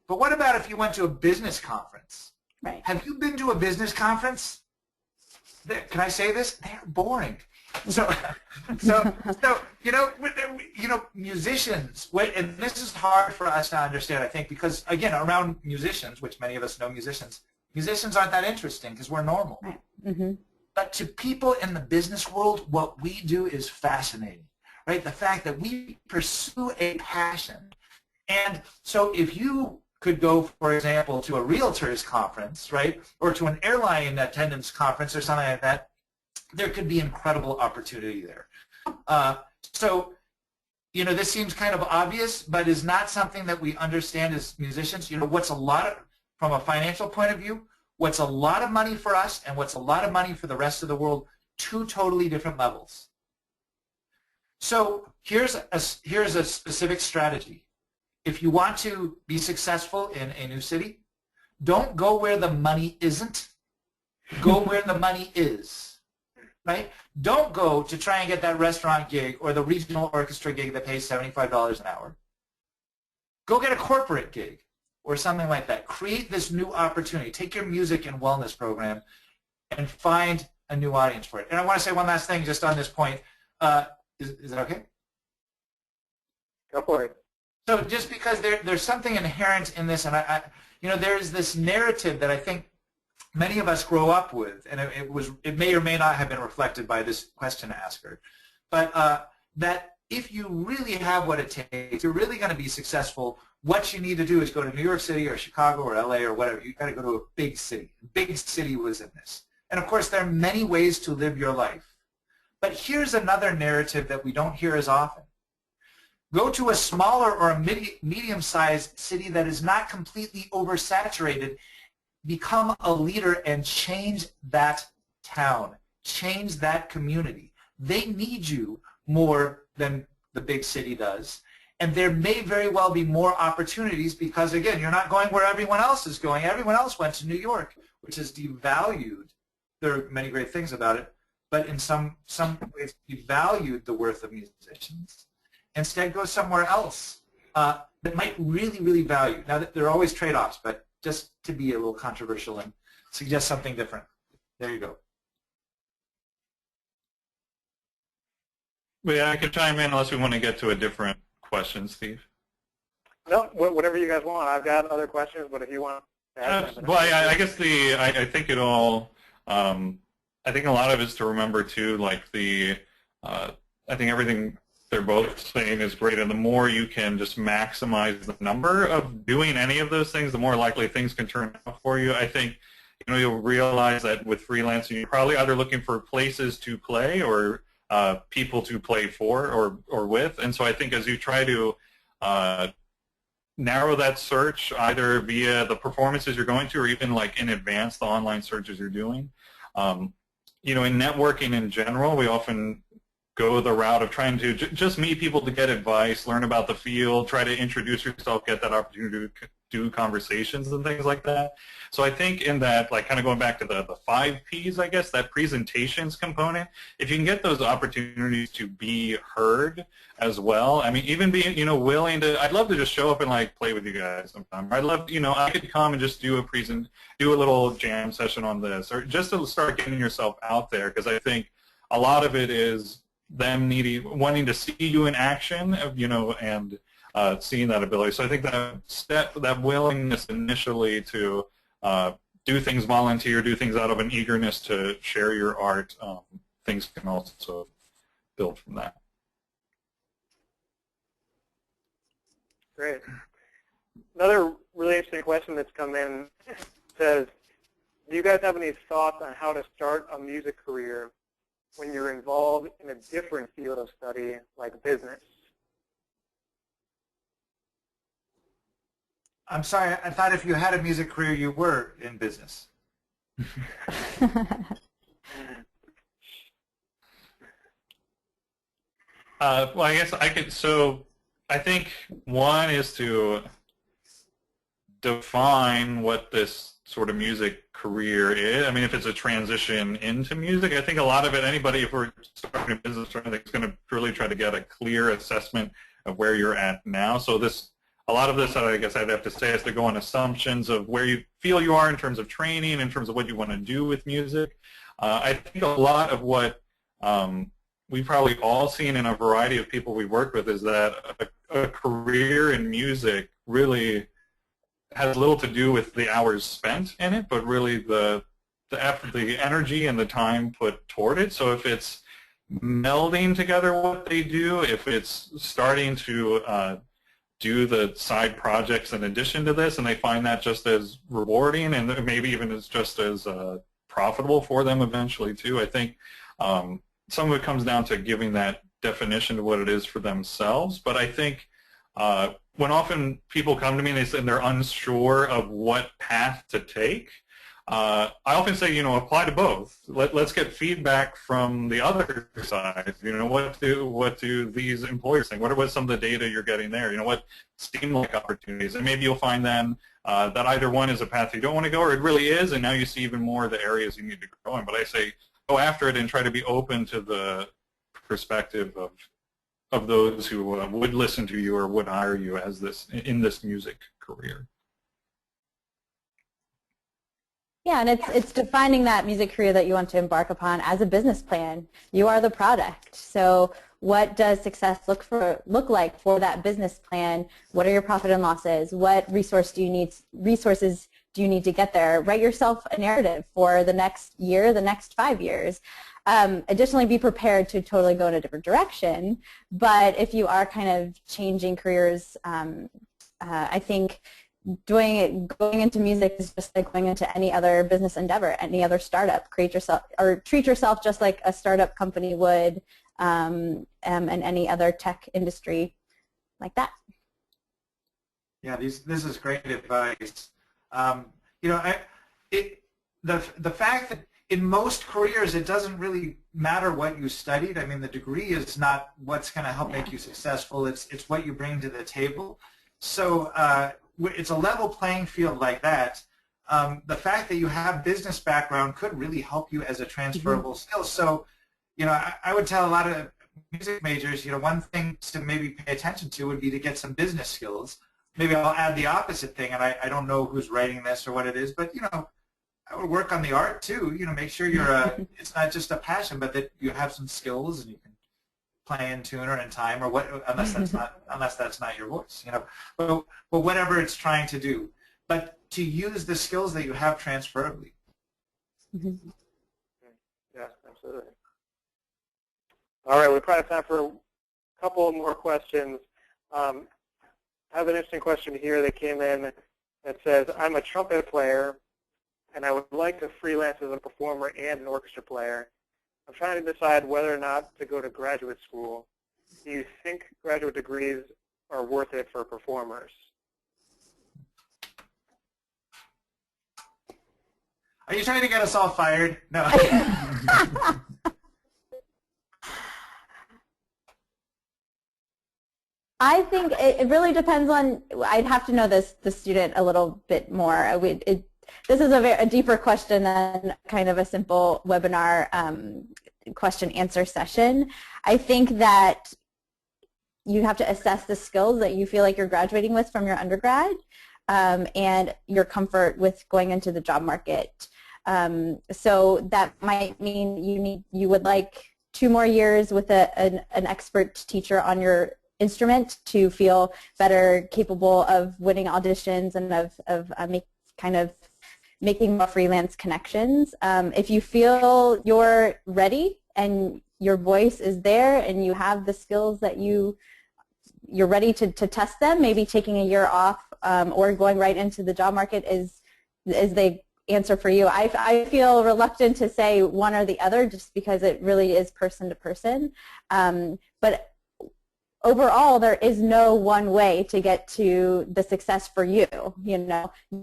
But what about if you went to a business conference? Right. Have you been to a business conference? Can I say this? They're boring. So musicians, and this is hard for us to understand, I think, because again, around musicians, which many of us know musicians, Musicians aren't that interesting because we're normal. Right. Mm-hmm. But to people in the business world, what we do is fascinating, right? The fact that we pursue a passion. And so if you could go, for example, to a realtors conference, right, or to an airline attendance conference or something like that, there could be incredible opportunity there. So, you know, this seems kind of obvious, but is not something that we understand as musicians. You know, what's a lot of, from a financial point of view, what's a lot of money for us and what's a lot of money for the rest of the world, two totally different levels. So here's a specific strategy. If you want to be successful in a new city, don't go where the money isn't. Go where the money is, right? Don't go to try and get that restaurant gig or the regional orchestra gig that pays $75 an hour. Go get a corporate gig or something like that. Create this new opportunity. Take your music and wellness program and find a new audience for it. And I want to say one last thing just on this point. Is that okay? Go for it. So just because there's something inherent in this, and you know, there's this narrative that I think many of us grow up with, and it may or may not have been reflected by this question asker, but that if you really have what it takes, you're really going to be successful, what you need to do is go to New York City or Chicago or LA or whatever. You've got to go to a big city. Big city was in this. And of course, there are many ways to live your life. But here's another narrative that we don't hear as often. Go to a smaller or a medium-sized city that is not completely oversaturated. Become a leader and change that town. Change that community. They need you more than the big city does. And there may very well be more opportunities because, again, you're not going where everyone else is going. Everyone else went to New York, which is devalued. There are many great things about it, but in some ways devalued the worth of musicians. Instead, go somewhere else that might really, really value. Now, there are always trade-offs, but just to be a little controversial and suggest something different. There you go. Well, yeah, I could chime in unless we want to get to a different question, Steve. No, whatever you guys want. I've got other questions, but if you want to add something. Well, I guess I think it all. I think a lot of it is to remember too. Like I think everything they're both saying is great, and the more you can just maximize the number of doing any of those things, the more likely things can turn out for you. I think you'll realize that with freelancing, you're probably either looking for places to play or people to play for or with, and so I think as you try to narrow that search either via the performances you're going to or even like in advance the online searches you're doing, in networking in general, we often go the route of trying to just meet people to get advice, learn about the field, try to introduce yourself, get that opportunity to do conversations and things like that. So I think in that, like kind of going back to the 5 Ps, I guess, that presentations component, if you can get those opportunities to be heard as well, I mean, even being, willing to, I'd love to just show up and like play with you guys sometime. I'd love, I could come and just do a little jam session on this, or just to start getting yourself out there, because I think a lot of it is them wanting to see you in action, and seeing that ability. So I think that willingness initially to do things, volunteer, do things out of an eagerness to share your art, things can also build from that. Great. Another really interesting question that's come in says, do you guys have any thoughts on how to start a music career when you're involved in a different field of study like business? I'm sorry, I thought if you had a music career, you were in business. Well, I guess I could, so I think one is to define what this sort of music career is. I mean, if it's a transition into music, I think a lot of it, anybody, if we're starting a business or anything, is going to really try to get a clear assessment of where you're at now. So a lot of this, I guess I'd have to say, is to go on assumptions of where you feel you are in terms of training, in terms of what you want to do with music. I think a lot of what we've probably all seen in a variety of people we work with is that a career in music really has little to do with the hours spent in it, but really the effort, the energy and the time put toward it. So if it's melding together what they do, if it's starting to do the side projects in addition to this, and they find that just as rewarding and maybe even as just as profitable for them eventually too, I think some of it comes down to giving that definition of what it is for themselves. But I think when often people come to me and they say they're unsure of what path to take, I often say, apply to both. Let's get feedback from the other side. What do these employers think? What are some of the data you're getting there? What seem like opportunities? And maybe you'll find then that either one is a path you don't want to go, or it really is, and now you see even more of the areas you need to grow in. But I say go after it and try to be open to the perspective of those who would listen to you or would hire you as in this music career. Yeah, and it's defining that music career that you want to embark upon as a business plan. You are the product. So what does success look like for that business plan? What are your profit and losses? What resources do you need to get there? Write yourself a narrative for the next year, the next 5 years. Additionally, be prepared to totally go in a different direction. But if you are kind of changing careers, I think going into music is just like going into any other business endeavor, any other startup. Treat yourself just like a startup company would, and any other tech industry like that. Yeah, this is great advice. The fact that in most careers it doesn't really matter what you studied. I mean, the degree is not what's going to help make you successful. It's what you bring to the table. So it's a level playing field like that. The fact that you have business background could really help you as a transferable skill. So, I would tell a lot of music majors, one thing to maybe pay attention to would be to get some business skills. Maybe I'll add the opposite thing, and I don't know who's writing this or what it is, but, I would work on the art too. Make sure it's not just a passion, but that you have some skills and you can play in tune or in time, or unless that's not your voice, but whatever it's trying to do, but to use the skills that you have transferably. Yeah, absolutely. All right, we probably have time for a couple more questions. I have an interesting question here that came in that says, I'm a trumpet player and I would like to freelance as a performer and an orchestra player. I'm trying to decide whether or not to go to graduate school. Do you think graduate degrees are worth it for performers? Are you trying to get us all fired? No. I think it really depends on, I'd have to know the student a little bit more. This is a deeper question than kind of a simple webinar question-answer session. I think that you have to assess the skills that you feel like you're graduating with from your undergrad, and your comfort with going into the job market. So that might mean you would like 2 more years with an expert teacher on your instrument to feel better capable of winning auditions and of making more freelance connections. If you feel you're ready and your voice is there and you have the skills that you're ready to test them, maybe taking a year off or going right into the job market is the answer for you. I feel reluctant to say one or the other just because it really is person to person. But overall, there is no one way to get to the success for you. You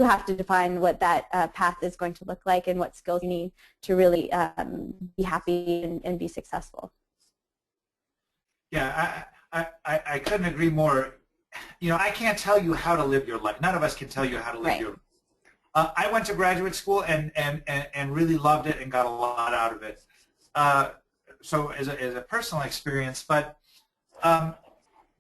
have to define what that path is going to look like and what skills you need to really be happy and be successful. Yeah, I couldn't agree more. I can't tell you how to live your life. None of us can tell you how to live your life. I went to graduate school and really loved it and got a lot out of it. So as a personal experience, but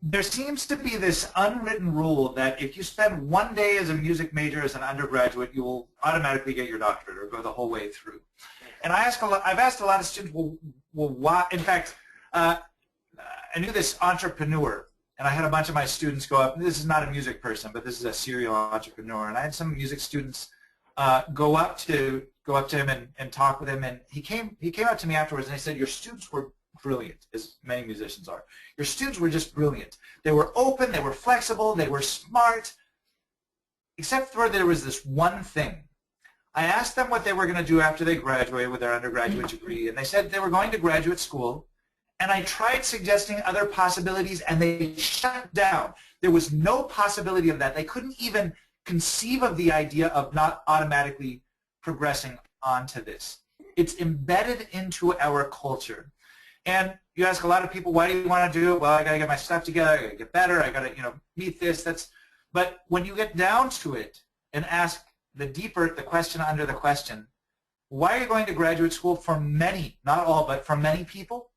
there seems to be this unwritten rule that if you spend 1 day as a music major as an undergraduate, you will automatically get your doctorate or go the whole way through. And I've asked a lot of students, well, why? In fact, I knew this entrepreneur and I had a bunch of my students go up. This is not a music person, but this is a serial entrepreneur, and I had some music students go up to him and talk with him, and he came up to me afterwards and he said, "Your students were brilliant," as many musicians are. "Your students were just brilliant. They were open, they were flexible, they were smart, except for there was this one thing. I asked them what they were going to do after they graduated with their undergraduate degree, and they said they were going to graduate school, and I tried suggesting other possibilities, and they shut down. There was no possibility of that. They couldn't even conceive of the idea of not automatically progressing onto this. It's embedded into our culture." And you ask a lot of people, why do you want to do it? Well, I got to get my stuff together. I got to get better. I got to, meet this. But when you get down to it and ask the question under the question, why are you going to graduate school? For many, not all, but for many people,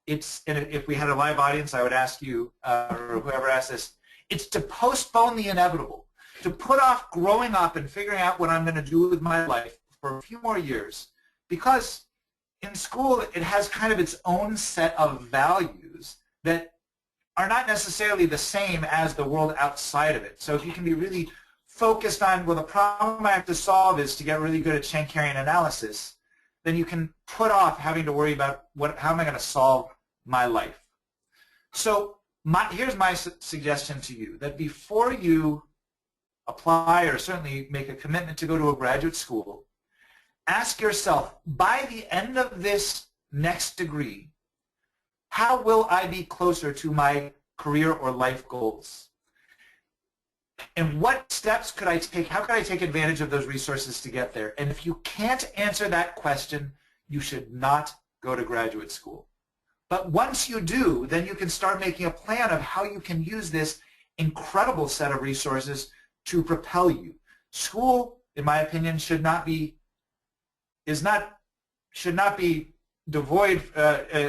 and if we had a live audience, I would ask you, or whoever asked this, it's to postpone the inevitable, to put off growing up and figuring out what I'm going to do with my life for a few more years, because in school, it has kind of its own set of values that are not necessarily the same as the world outside of it. So if you can be really focused on, well, the problem I have to solve is to get really good at Schenkerian analysis, then you can put off having to worry about how am I going to solve my life. So here's my suggestion to you, that before you apply or certainly make a commitment to go to a graduate school, ask yourself, by the end of this next degree, how will I be closer to my career or life goals? And what steps could I take? How could I take advantage of those resources to get there? And if you can't answer that question, you should not go to graduate school. But once you do, then you can start making a plan of how you can use this incredible set of resources to propel you. School, in my opinion, should not be devoid,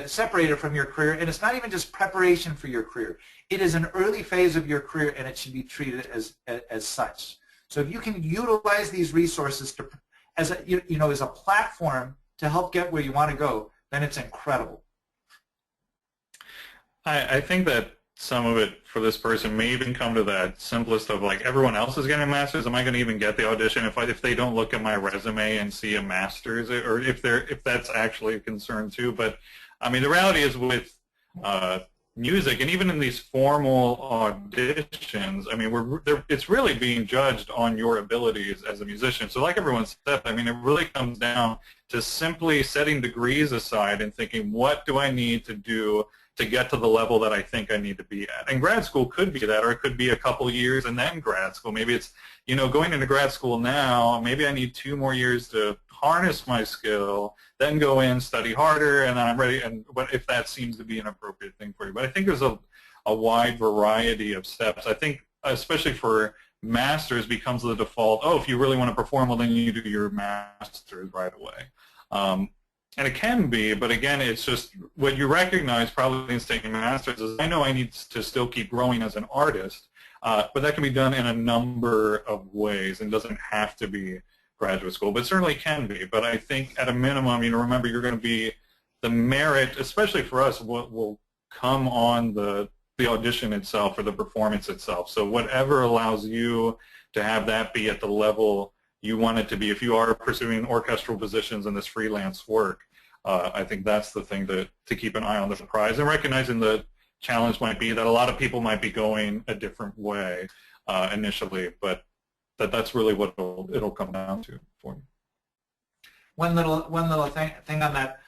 separated from your career, and it's not even just preparation for your career. It is an early phase of your career, and it should be treated as such. So if you can utilize these resources as a platform to help get where you want to go, then it's incredible. I think that some of it for this person may even come to that simplest of, like, everyone else is getting a master's. Am I going to even get the audition if they don't look at my resume and see a master's, or if that's actually a concern too? But I mean, the reality is with music, and even in these formal auditions, I mean, it's really being judged on your abilities as a musician. So like everyone said, I mean, it really comes down to simply setting degrees aside and thinking, what do I need to do to get to the level that I think I need to be at? And grad school could be that, or it could be a couple years and then grad school. Maybe it's, going into grad school now, maybe I need 2 more years to harness my skill, then go in, study harder, and then I'm ready, and if that seems to be an appropriate thing for you. But I think there's a wide variety of steps. I think especially for masters becomes the default, if you really want to perform, well, then you do your master's right away. And it can be, but again, it's just what you recognize probably in taking masters is, I know I need to still keep growing as an artist, but that can be done in a number of ways and doesn't have to be graduate school, but certainly can be. But I think at a minimum, remember, you're going to be, the merit, especially for us, will come on the audition itself or the performance itself. So whatever allows you to have that be at the level you want it to be. If you are pursuing orchestral positions in this freelance work, I think that's the thing to keep an eye on the prize, and recognizing the challenge might be that a lot of people might be going a different way initially, but that's really what it'll come down to for you. One little thing on that.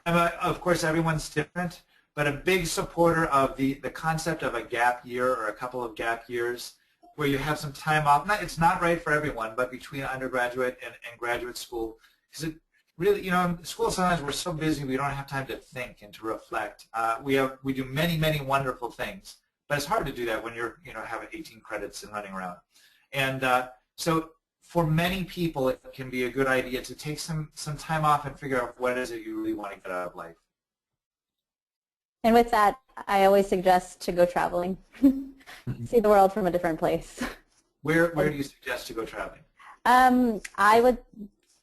Of course, everyone's different, but a big supporter of the concept of a gap year or a couple of gap years, where you have some time off. It's not right for everyone, but between undergraduate and graduate school, because it really, in school sometimes we're so busy we don't have time to think and to reflect. We do many wonderful things, but it's hard to do that when you're have 18 credits and running around. And so for many people, it can be a good idea to take some time off and figure out what is it you really want to get out of life. And with that, I always suggest to go traveling. See the world from a different place. Where do you suggest to go traveling? I would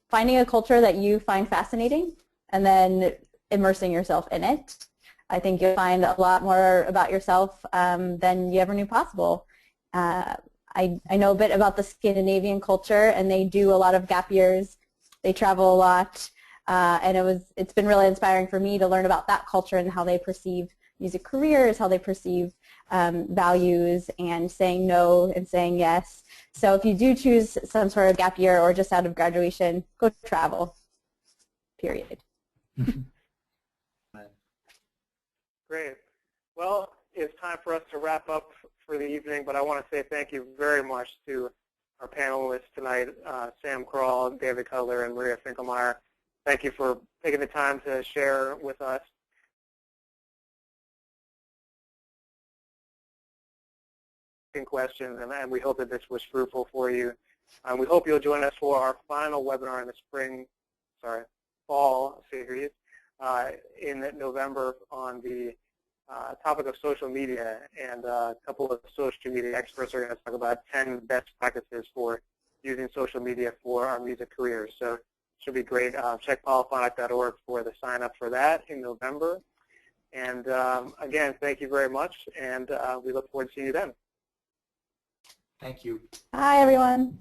finding a culture that you find fascinating and then immersing yourself in it. I think you'll find a lot more about yourself than you ever knew possible. I know a bit about the Scandinavian culture, and they do a lot of gap years. They travel a lot, and it's been really inspiring for me to learn about that culture and how they perceive music careers, how they perceive values, and saying no and saying yes. So if you do choose some sort of gap year or just out of graduation, go travel, period. Great. Well, it's time for us to wrap up for the evening, but I want to say thank you very much to our panelists tonight, Sam Krall, David Cutler, and Maria Finkelmeier. Thank you for taking the time to share with us. Questions, and we hope that this was fruitful for you. We hope you'll join us for our final webinar in the fall series in November on the topic of social media, and a couple of social media experts are going to talk about 10 best practices for using social media for our music careers. So it should be great. Check polyphonic.org for the sign up for that in November. And again, thank you very much, and we look forward to seeing you then. Thank you. Hi, everyone.